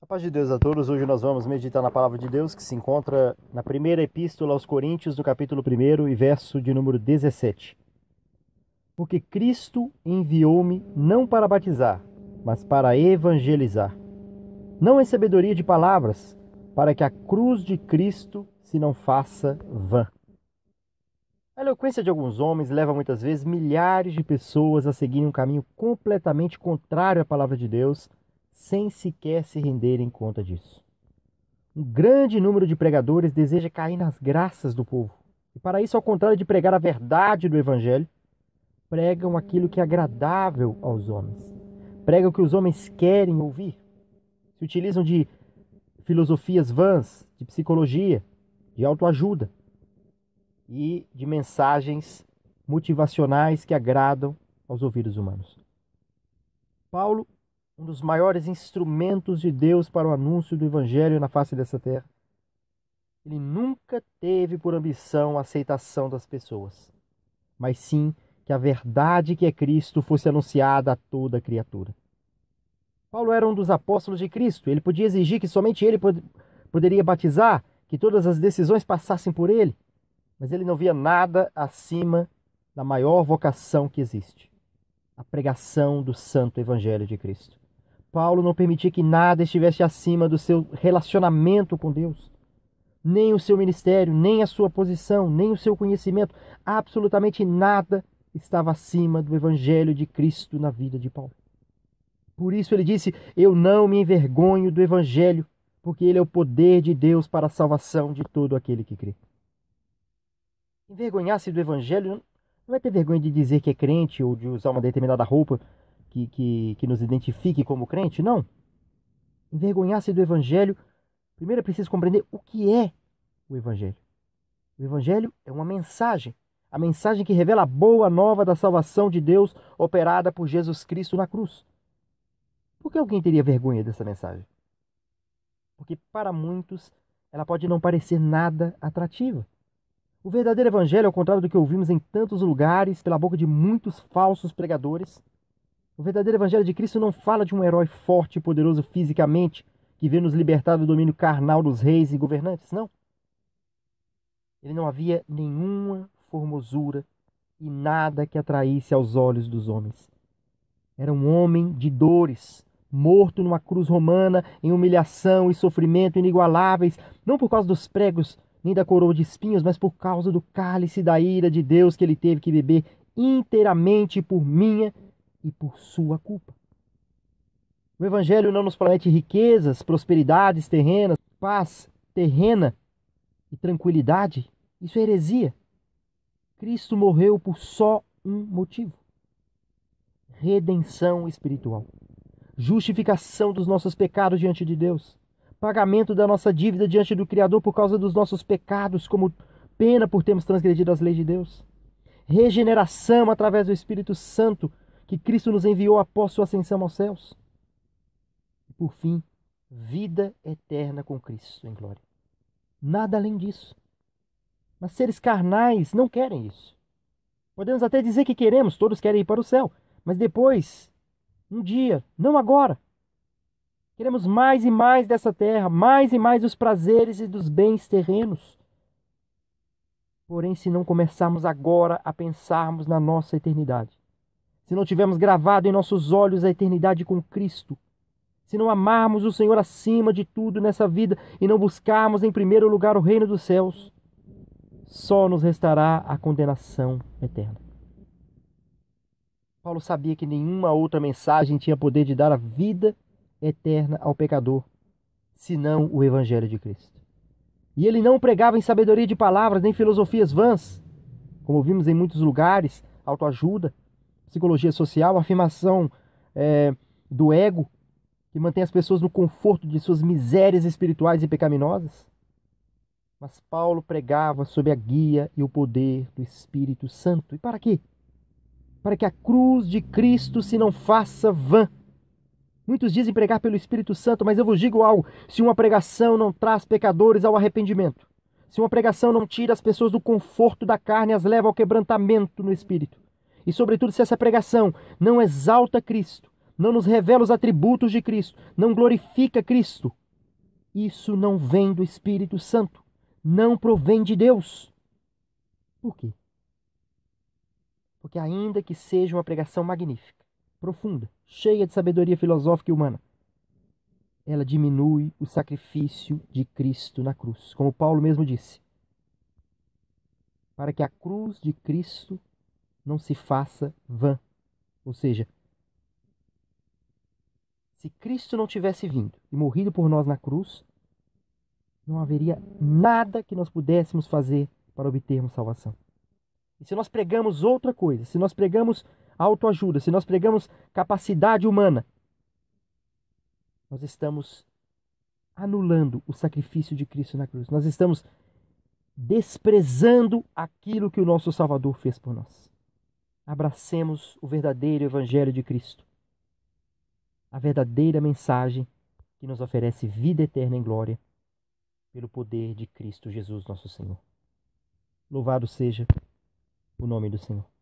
A paz de Deus a todos. Hoje nós vamos meditar na palavra de Deus que se encontra na primeira epístola aos Coríntios, no capítulo 1 e verso de número 17. Porque Cristo enviou-me não para batizar, mas para evangelizar, não em sabedoria de palavras, para que a cruz de Cristo se não faça vã. A eloquência de alguns homens leva muitas vezes milhares de pessoas a seguirem um caminho completamente contrário à palavra de Deus, sem sequer se renderem conta disso. Um grande número de pregadores deseja cair nas graças do povo. E para isso, ao contrário de pregar a verdade do Evangelho, pregam aquilo que é agradável aos homens. Pregam o que os homens querem ouvir. Se utilizam de filosofias vãs, de psicologia, de autoajuda e de mensagens motivacionais que agradam aos ouvidos humanos. Paulo, um dos maiores instrumentos de Deus para o anúncio do Evangelho na face dessa terra, ele nunca teve por ambição a aceitação das pessoas, mas sim que a verdade que é Cristo fosse anunciada a toda criatura. Paulo era um dos apóstolos de Cristo. Ele podia exigir que somente ele poderia batizar, que todas as decisões passassem por ele, mas ele não via nada acima da maior vocação que existe, a pregação do santo Evangelho de Cristo. Paulo não permitia que nada estivesse acima do seu relacionamento com Deus. Nem o seu ministério, nem a sua posição, nem o seu conhecimento. Absolutamente nada estava acima do Evangelho de Cristo na vida de Paulo. Por isso ele disse: eu não me envergonho do Evangelho, porque ele é o poder de Deus para a salvação de todo aquele que crê. Envergonhar-se do Evangelho não é ter vergonha de dizer que é crente ou de usar uma determinada roupa que nos identifique como crente, não. Envergonhar-se do Evangelho, primeiro é preciso compreender o que é o Evangelho. O Evangelho é uma mensagem, a mensagem que revela a boa nova da salvação de Deus operada por Jesus Cristo na cruz. Por que alguém teria vergonha dessa mensagem? Porque para muitos ela pode não parecer nada atrativa. O verdadeiro Evangelho, ao contrário do que ouvimos em tantos lugares, pela boca de muitos falsos pregadores, o verdadeiro Evangelho de Cristo não fala de um herói forte e poderoso fisicamente que veio nos libertar do domínio carnal dos reis e governantes, não. Ele não havia nenhuma formosura e nada que atraísse aos olhos dos homens. Era um homem de dores, morto numa cruz romana, em humilhação e sofrimento inigualáveis, não por causa dos pregos nem da coroa de espinhos, mas por causa do cálice da ira de Deus que ele teve que beber inteiramente por minha e por sua culpa. O Evangelho não nos promete riquezas, prosperidades terrenas, paz terrena e tranquilidade. Isso é heresia. Cristo morreu por só um motivo: redenção espiritual, justificação dos nossos pecados diante de Deus, pagamento da nossa dívida diante do Criador por causa dos nossos pecados, como pena por termos transgredido as leis de Deus, regeneração através do Espírito Santo que Cristo nos enviou após sua ascensão aos céus. E por fim, vida eterna com Cristo em glória. Nada além disso. Mas seres carnais não querem isso. Podemos até dizer que queremos, todos querem ir para o céu, mas depois, um dia, não agora. Queremos mais e mais dessa terra, mais e mais dos prazeres e dos bens terrenos. Porém, se não começarmos agora a pensarmos na nossa eternidade, se não tivermos gravado em nossos olhos a eternidade com Cristo, se não amarmos o Senhor acima de tudo nessa vida e não buscarmos em primeiro lugar o reino dos céus, só nos restará a condenação eterna. Paulo sabia que nenhuma outra mensagem tinha poder de dar a vida eterna ao pecador, senão o Evangelho de Cristo. E ele não pregava em sabedoria de palavras, nem filosofias vãs, como vimos em muitos lugares, autoajuda, psicologia social, afirmação do ego, que mantém as pessoas no conforto de suas misérias espirituais e pecaminosas. Mas Paulo pregava sob a guia e o poder do Espírito Santo. E para quê? Para que a cruz de Cristo se não faça vã. Muitos dizem pregar pelo Espírito Santo, mas eu vos digo algo: se uma pregação não traz pecadores ao arrependimento, se uma pregação não tira as pessoas do conforto da carne e as leva ao quebrantamento no Espírito, e sobretudo se essa pregação não exalta Cristo, não nos revela os atributos de Cristo, não glorifica Cristo, isso não vem do Espírito Santo, não provém de Deus. Por quê? Porque ainda que seja uma pregação magnífica, profunda, cheia de sabedoria filosófica e humana, ela diminui o sacrifício de Cristo na cruz. Como Paulo mesmo disse, para que a cruz de Cristo não se faça vã. Ou seja, se Cristo não tivesse vindo e morrido por nós na cruz, não haveria nada que nós pudéssemos fazer para obtermos salvação. E se nós pregamos outra coisa, se nós pregamos autoajuda, se nós pregamos capacidade humana, nós estamos anulando o sacrifício de Cristo na cruz. Nós estamos desprezando aquilo que o nosso Salvador fez por nós. Abracemos o verdadeiro Evangelho de Cristo, a verdadeira mensagem que nos oferece vida eterna em glória pelo poder de Cristo Jesus, nosso Senhor. Louvado seja o nome do Senhor.